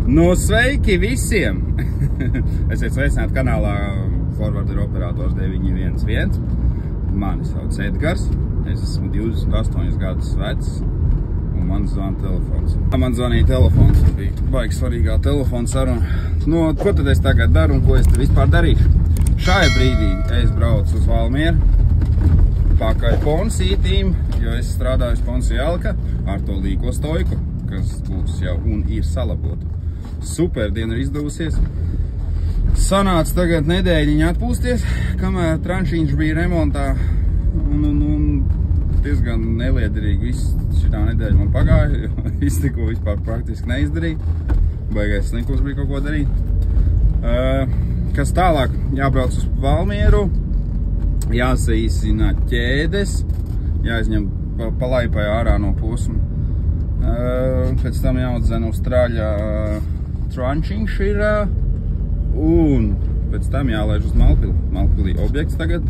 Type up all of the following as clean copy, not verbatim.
Nu, sveiki visiem! Esiet sveicināti kanālā Forwarder operators 911. Mani sauc Edgars. Es esmu 28 gadus vecs un man zvana telefons. Man zvanīja telefons, bija baigi svarīgā telefona saruna. Nu, ko tad es tagad daru un ko es te vispār darīšu? Šajā brīdī es braucu uz Valmieru pakaļ Ponsītīm, jo es strādāju uz Ponsijālka ar to līko stoiku, kas būs jau un ir salabota. Super diena ir izdevusies. Sanāca tagad nedēļiņa atpūsties, kamēr tranšiņš bija remontā. Un diezgan neliederīgi viss šitā nedēļa man pagāja. Iztiko vispār praktiski neizdarīt. Baigais slinkums bija kaut ko darīt. Kas tālāk? Jābrauc uz Valmieru. Jāsaīsina ķēdes. Jāizņem palaipai ārā no posma. Pēc tam jāatdzena uz traļa tranšiņš ir. Un pēc tam jālaiž uz Malpili. Malpilī objekts tagad.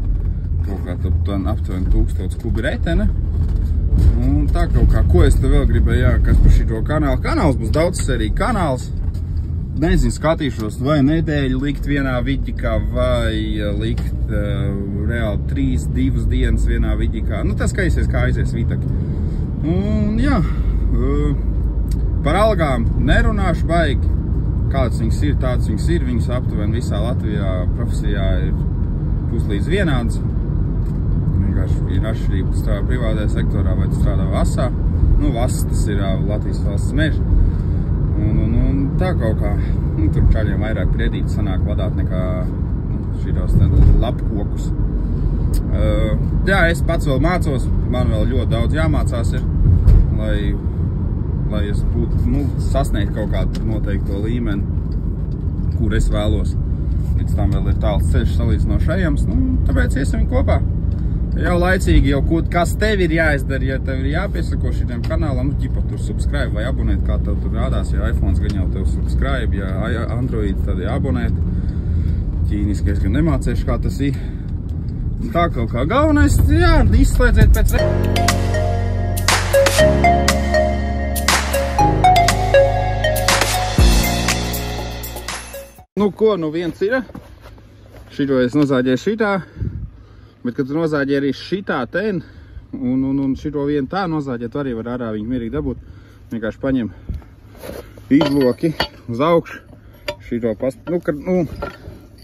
Kaut kā aptuveni 1000 kubi retene. Un tā kaut kā, ko es te vēl gribēju, kas par šito kanālu. Kanāls būs daudz seriju kanāls. Nezinu, skatīšos, vai nedēļu likt vienā vidikā, vai likt reāli 2 dienas vienā vidikā. Nu, tas skaisies, kā aizies vitaki. Un jā, par algām nerunāšu baigi. Kāds viņas ir, tāds viņas ir. Viņas aptuveni visā Latvijā profesijā ir puslīdz vienāds. Vienkārši ir atšķirība, tu strādā privātajā sektorā vai tu strādā VASā. Nu, VAS tas ir Latvijas valsts meža. Un tā kaut kā, tur čaļiem vairāk priedīti sanāk vadāt nekā šitos lapkokus. Jā, es pats vēl mācos, man vēl ļoti daudz jāmācās ir, lai es būtu, sasniegt kaut kādu noteikto līmeni, kur es vēlos. Līdz tam vēl ir tāls ceļš salīdzinošajams, tāpēc iesim kopā. Jau laicīgi, kas tev ir jāizdara, ja tev ir jāpiesako šitiem kanālam, ģipa tur subscribe vai abonēt, kā tev tur rādās, ja iPhones gan jau tev subscribe, ja Android tad abonēt. Ķīniski es gan nemācēšu, kā tas ir. Tā kaut kā galvenais, jā, izslēdziet pēc Nu ko, viens ir. Šito es nozāģēju šitā. Bet, kad tu nozāģē arī šitā ten, un šito vienu tā nozāģēt, arī var ārā viņu mierīgi dabūt. Vienkārši paņem izloki uz augšu, šito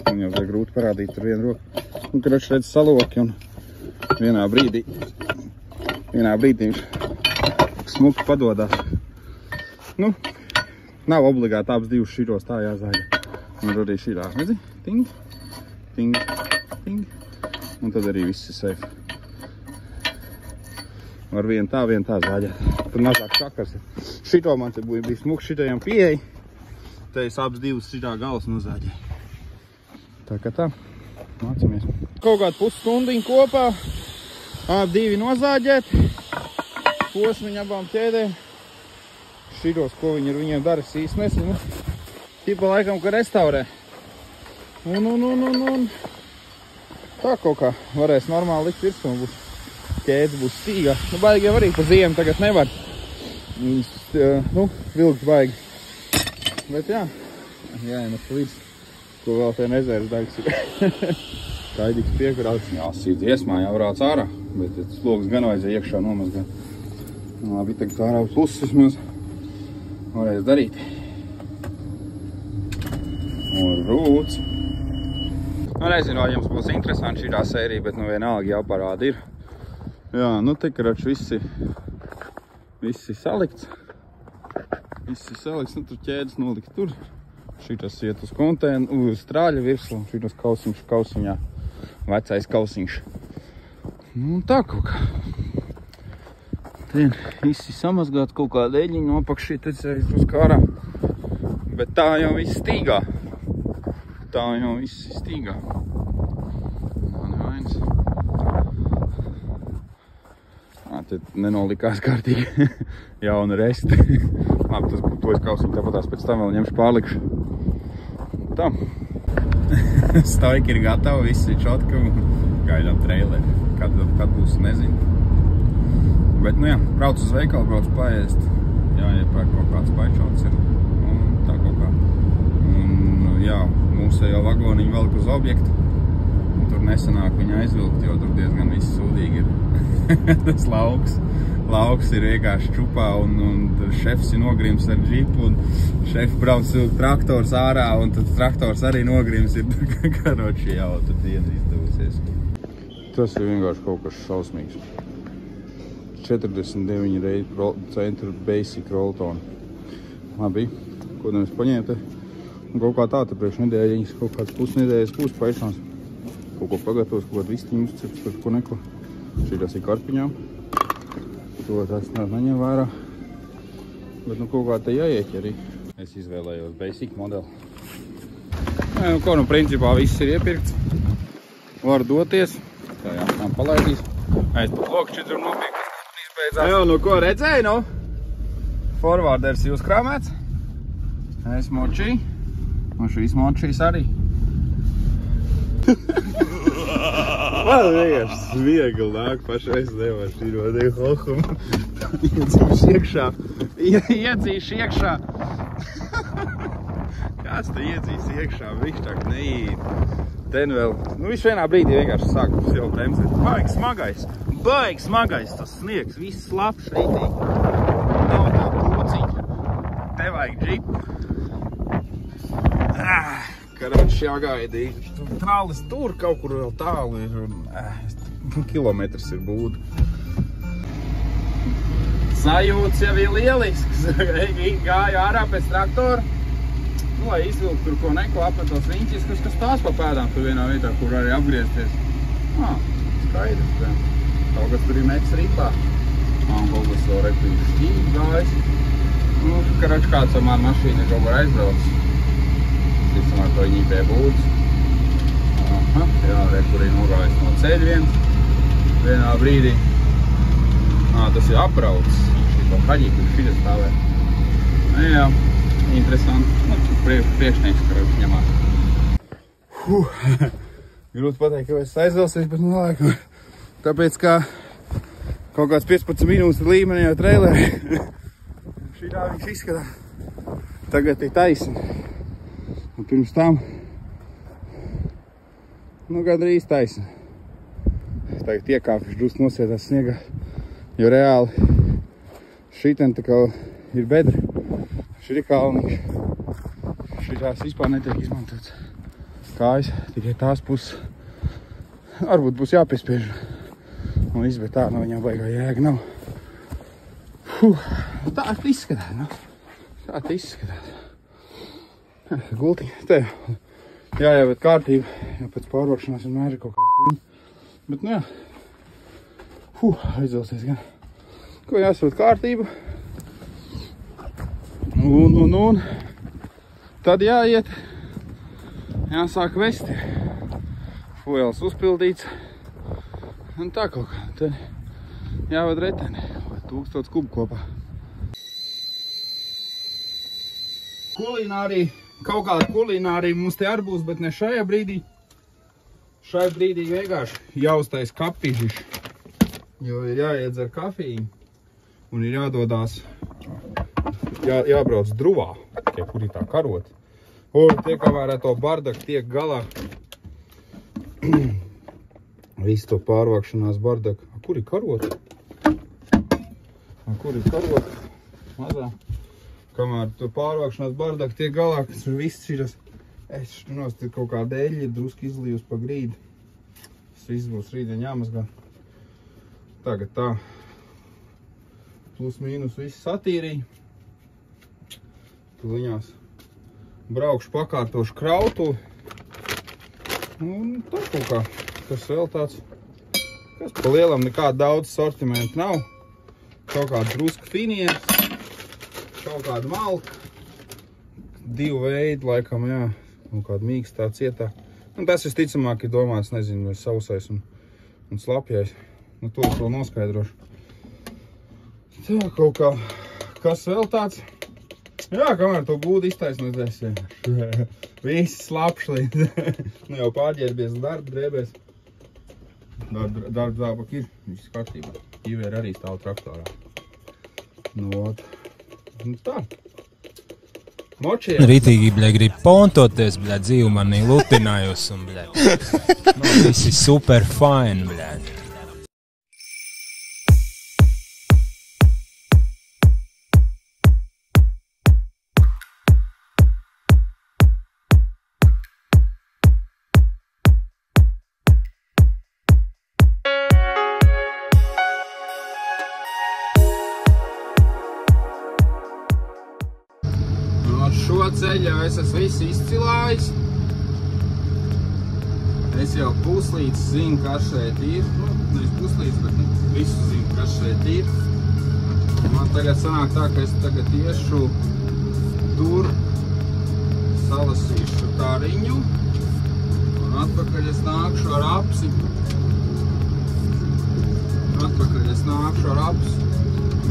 man jau vajag grūti parādīt tur vienu roku. Un, kad redz saloki, un vienā brīdī viņš smuki padodās. Nav obligāti abas divas šitos tā jāzāģē. Un arī šitā, redzi? Ting, ting, ting. Un tad arī viss ir safe. Var vienu tā zāģēt. Tur mazāk šakars ir. Šito man te bija smuks, šitajam pieeja. Te es abas divas šitā galas nozāģēju. Tā kā tā, mācamies. Kaut kādu pusstundiņu kopā. Divi nozāģēt. Posmiņu abām ķēdēm. Šitos, ko viņi ar viņiem dara, es īsti nesinu. Tipa laikam, ka restaurē. Un. Tā kaut kā varēs normāli likt virsū, un ķēdes būs stīgā. Baigi jau arī pa ziemu tagad nevar. Vilkt baigi. Bet jā, jāienes līdz, ko vēl te nezēras daļas ir. Kaidīgs piekrauts. Jā, sīdz iesmā jāvrāc ārā, bet slogas gan vajadzēja iekšā nomazgāt. Labi, tagad ārā puses vismaz varēs darīt. Un rūts. Nezinu, vai jums būs interesanti šitā sērija, bet vienalga jau parāda ir. Jā, te karač visi salikts. Tur ķēdes nolikt tur. Šitas iet uz kontēnu, uz strāļa virsmu, šitas kausiņā. Vecais kausiņš. Tā kaut kā. Te visi samazgāt kaut kādu eļiņu nopakšī, tad uz kārā. Bet tā jau viss stīgā. Nevainas. Te nenolikās kārtīgi jauna resti. Labi, to es kausiņu tāpatās pēc tam vēl ņemšu pārlikšu. Tā. Stoiki ir gatavi, viss ir čotka un gaidām traileri. Kad būs, nezinu. Bet, brauc uz veikalu, brauc paēst. Jāiepērk kaut kāds paičots ir. Un tā kaut kā. jā, mūsējo vagoniņu velk uz objektu. Un tur nesanāk viņu aizvilkt, jo tur diezgan viss sūdīgi ir. Tas lauks ir vienkārši čupā un šefs ir nogrims ar džipu un šefi brauc traktors ārā un tad traktors arī nogrims ir karoči jau, tad diena izdevusies. Tas ir vienkārši kaut kas šausmīgs. 49 centru basic rolltoni. Labi, ko mēs paņēmu te? Un kaut kā tā, te priekš nedēļiņas, kaut kāds pusnedēļas paišanās. Kaut ko pagatavos, kaut kādu vistiņu uzcepts, par ko neko. Šī tas ir karpiņām. To tas neņem vērā. Bet nu kaut kā te jāieķi arī. Es izvēlējos basic modeli. Nu, ko nu principā viss ir iepirkts. Var doties. Tā jā, tā palaidīs. Aiz pat lokšķi tur nopirkt. Jā, nu ko redzēji, nu? Forwarders jūs krāmēts. Es močī. Un šīs močīs arī. Man vienkārši viegli nāk pašais nevar šī rodēja hohumu. Iedzīšu iekšā. Iedzīšu iekšā. Kāds te iedzīs iekšā? Vikštāk neīt. Ten vēl. Nu viss vienā brīdī vienkārši sāk jau bremzēt. Baigi smagais tas sniegs. Viss labs rītīgi. Nav tā kūciņa. Te vajag džipu. Karoči jāgaidīt. Tālis tur kaut kur vēl tālu ir. Kilometrs ir būda. Sajūts jau ir lielisks. Gāju ārā pēc traktora. Nu, lai izvilkt tur ko neko, apmetos riņķis, kas tās pa pēdām tur vienā vietā, kur arī apgriezties. Skaidrs, tā. Kaut kas tur ir mets ripā. Un kaut kas vēl rektīvi šķīgi gājis. Nu, karoči kāds ar mani mašīnu ir kaut kur aizbraucis. Ticamāk, to viņi pie būdas. Jā, kur ir nogājis no ceļa vienā brīdī. Tas ir apraucis. Šito kaģī, kur šitas stāvē. Jā, interesanti. Nu, priekšnieks, karoči ņemās. Grūti pateikt, ka es aizvelsies, bet nu laikam. Tāpēc, kā kaut kāds 15 minūtes līmenī jau trailerī. Šitā viņš izskatā. Tagad ir taisni. Un pirms tam, nu, gandrīz taisni. Tagad iekāpšu drusku nosētās sniegā, jo reāli šitien tā kā ir bedri. Šī ir kalniņš. Šitās vispār netiek izmantots kājas, tikai tās puses. Varbūt būs jāpiespiež. Un viss, bet tā no viņām baigā jēga nav. Tā izskatās, nu. Tā izskatās. Gultiņa. Te jāievērt kārtību, jo pēc pārvākšanās vienmēr ir kaut kāda huņa. Bet, nu jā. Aizvelsies gan. Ko jāsavēt kārtību. Un. Tad jāiet. Jāsāk vesti. Fuels uzpildīts. Un tā kaut kā. Tad jāved reteni. 1000 kubu kopā. Kulinārija. Kaut kāda kulinārija mums te arī būs, bet ne šajā brīdī. Šai brīdī vienkārši jāuztais kapižiši. Jo ir jāiedzer kafīņu. Un ir jādodās. Jābrauc druvā. Kur ir tā karota. Un tiek kamēr ar to bardaku tiek galā. Visu to pārvākšanās bardaku. Kur ir karota? Kur ir karota? Mazā. Kamēr to pārvākšanās bardaku tiek galā, kas ir viss šitas. Tur kaut kā dēļi ir druski izlījus pa grīdi. Tas viss būs rītdien jāmazgā. Tagad tā. Plus mīnus viss satīrīja. Tuliņās. Braukšu pakārtošu krautu. Un tā kaut kā. Kas vēl tāds. Kas pa lielam nekāda daudz sortimentu nav. Kaut kāda drusku finieres. Kaut kāda malka. 2 veidi laikam, jā. Un kāda mīkstā cietā. Un tas visticamāk ir domāts, nezinu, vai sausais un slapjais. Nu, to es vēl noskaidrošu. Tā kaut kā. Kas vēl tāds? Jā, kamēr to būdu iztaisnotēs. Viss slapš līdz. Nu jau pārģērbies darba drēbēs. Darba zābak ir. Viss kārtībā. Īvēri arī stāv traktorā. Nu, ot. Nu tā. Močījās. Ritīgi, bļa, grib pontoties, bļa, dzīvu manī lutinājus un, bļa. Visi super fine, bļa. Šo ceļu jau es esmu visu izcilājis. Es jau puslīdz zinu, kas šeit ir. Nevis puslīdz, bet visu zinu, kas šeit ir. Man tagad sanāk tā, ka es tagad iešu tur, salasīšu tariņu un atpakaļ es nākšu ar apsi.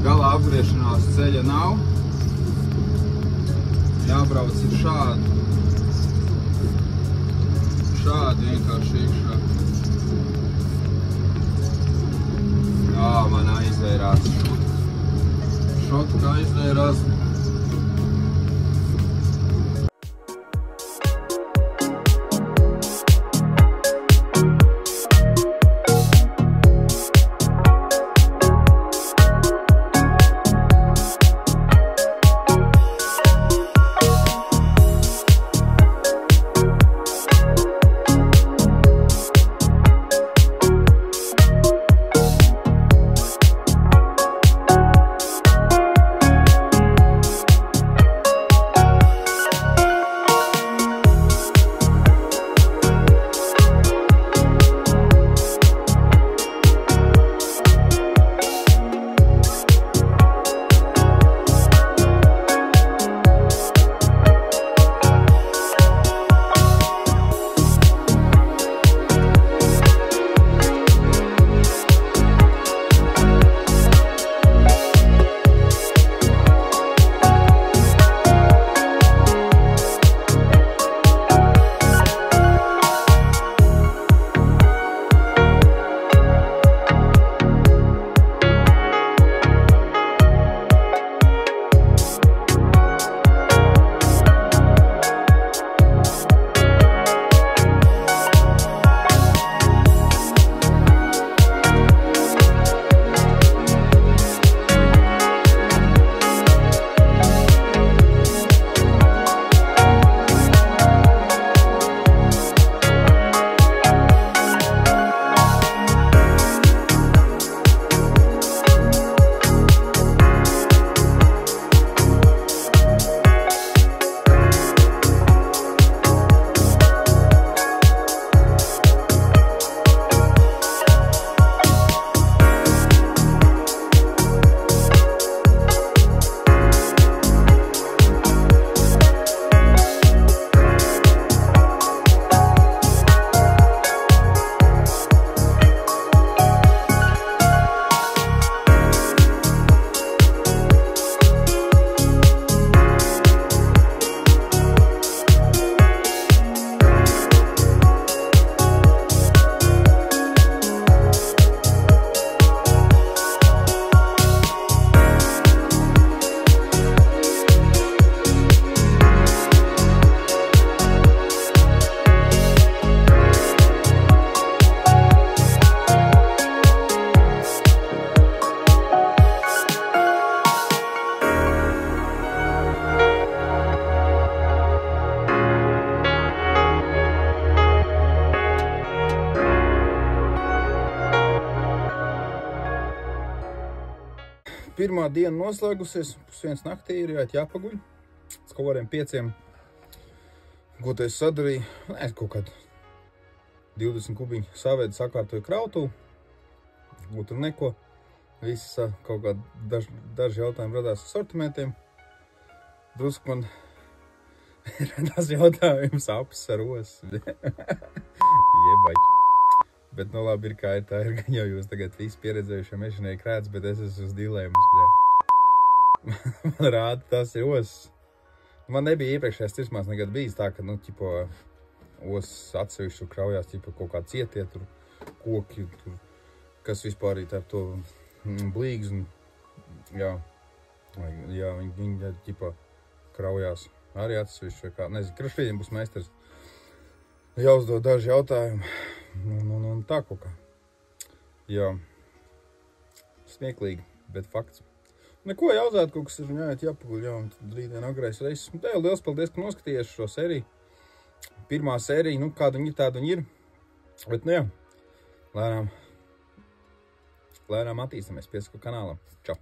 Galā apgriešanās ceļa nav. Jābrauc ir šādi. Šādi vienkārši iekšā. Jā, man aizvērās šotka aizvērās. Pirmā diena noslēgusies, 1:00 naktī ir jāpaguļ. Es kaut kādiem 5. Ko te es sadarīju? Nē, kaut kādu 20 kubiņu savēdu sakārtoju krautuvu. Tur neko. Viss kaut kādi daži jautājumi radās ar sortimentiem. Drusku man radās jautājums apis ar osu. Jebaļ. Bet nu labi ir kā ir, tā ir gan jau jūs tagad visi pieredzējušie mežonieki redz, bet es esmu uz dilēmas, bļa. Man rāda, tas ir osas. Man nebija iepriekšējās tirsmās nekad bijis tā, ka, nu, ķipo, osas atsevišķi kraujās, ķipo, kaut kā cietie, tur, koki, tur, kas vispār arī tā to blīgs, un, jā, viņi ķipo, kraujās. arī atsevišķi vai kā. Nezinu, Krašvīdiem būs meistars. Jāuzdod daži jautājumi. Un tā kaut kā. Jā. Smieklīgi, bet fakts. Neko jāuzēt, kaut kas ir jāpaguļ, un tad rītdien agrais reizes. Un tev liels paldies, ka noskatījies šo seriju. Pirmā sērija, kāda viņi ir, tāda viņi ir. Bet, lēnām attīstamies piesaku kanālam. Čau!